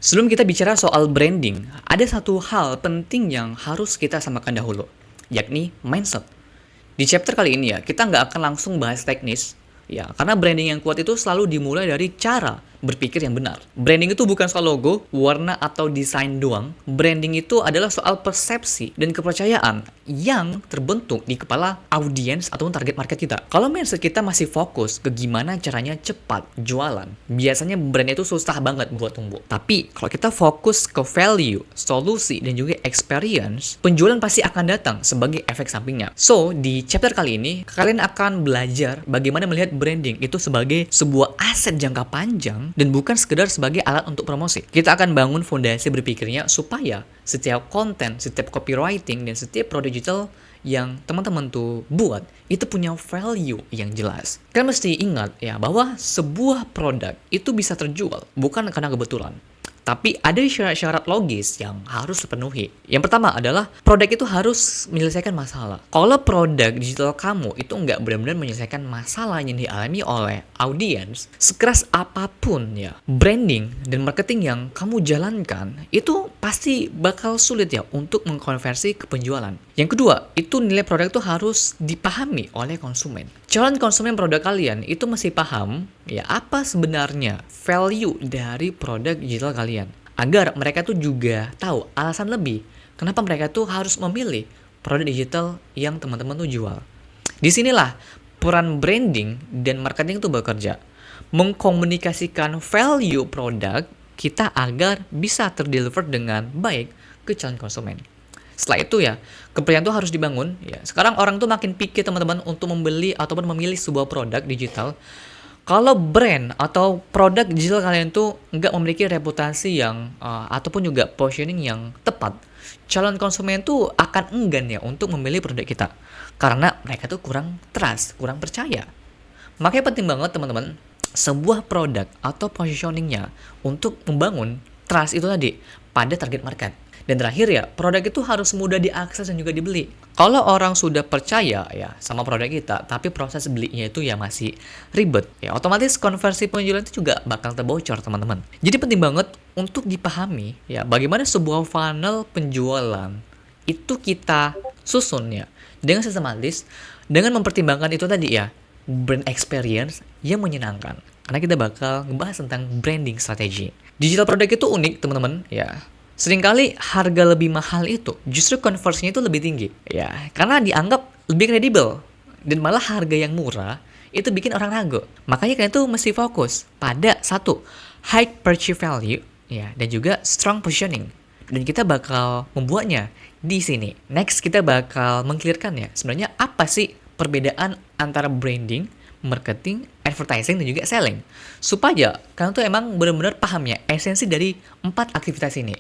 Sebelum kita bicara soal branding, ada satu hal penting yang harus kita samakan dahulu, yakni mindset. Di chapter kali ini ya, kita nggak akan langsung bahas teknis, ya, karena branding yang kuat itu selalu dimulai dari cara berpikir yang benar. Branding itu bukan soal logo, warna, atau desain doang. Branding itu adalah soal persepsi dan kepercayaan yang terbentuk di kepala audiens atau target market kita. Kalau mindset kita masih fokus ke gimana caranya cepat jualan, biasanya brand itu susah banget buat tumbuh. Tapi kalau kita fokus ke value, solusi, dan juga experience, penjualan pasti akan datang sebagai efek sampingnya. So, di chapter kali ini, kalian akan belajar bagaimana melihat branding itu sebagai sebuah aset jangka panjang dan bukan sekedar sebagai alat untuk promosi. Kita akan bangun fondasi berpikirnya supaya setiap konten, setiap copywriting, dan setiap produk digital yang teman-teman tuh buat itu punya value yang jelas. Kalian mesti ingat ya bahwa sebuah produk itu bisa terjual bukan karena kebetulan, tapi ada syarat-syarat logis yang harus dipenuhi. Yang pertama adalah produk itu harus menyelesaikan masalah. Kalau produk digital kamu itu nggak benar-benar menyelesaikan masalah yang dialami oleh audiens, sekeras apapun ya, branding dan marketing yang kamu jalankan itu pasti bakal sulit ya untuk mengkonversi ke penjualan. Yang kedua, itu nilai produk itu harus dipahami oleh konsumen. Calon konsumen produk kalian itu mesti paham ya apa sebenarnya value dari produk digital kalian, agar mereka tuh juga tahu alasan lebih kenapa mereka tuh harus memilih produk digital yang teman-teman tuh jual. Disinilah peran branding dan marketing tuh bekerja, mengkomunikasikan value produk kita agar bisa terdeliver dengan baik ke calon konsumen. Setelah itu ya, kepercayaan itu harus dibangun. Ya, sekarang orang tuh makin pikir teman-teman untuk membeli ataupun memilih sebuah produk digital. Kalau brand atau produk digital kalian tuh nggak memiliki reputasi yang ataupun juga positioning yang tepat, calon konsumen tuh akan enggan ya untuk memilih produk kita karena mereka tuh kurang trust, kurang percaya. Makanya penting banget teman-teman sebuah produk atau positioningnya untuk membangun trust itu tadi pada target market. Dan terakhir ya, produk itu harus mudah diakses dan juga dibeli. Kalau orang sudah percaya ya sama produk kita, tapi proses belinya itu ya masih ribet, ya otomatis konversi penjualan itu juga bakal terbocor teman-teman. Jadi penting banget untuk dipahami ya bagaimana sebuah funnel penjualan itu kita susun ya dengan sistematis, dengan mempertimbangkan itu tadi ya, brand experience yang menyenangkan. Karena kita bakal ngebahas tentang branding strategi. Digital produk itu unik teman-teman ya. Seringkali harga lebih mahal itu justru konversinya itu lebih tinggi ya, karena dianggap lebih kredibel, dan malah harga yang murah itu bikin orang ragu. Makanya kalian tuh mesti fokus pada satu, high purchase value ya, dan juga strong positioning, dan kita bakal membuatnya di sini. Next kita bakal mengclearkan ya sebenarnya apa sih perbedaan antara branding, marketing, advertising, dan juga selling, supaya kalian tuh emang benar-benar paham ya esensi dari 4 aktivitas ini.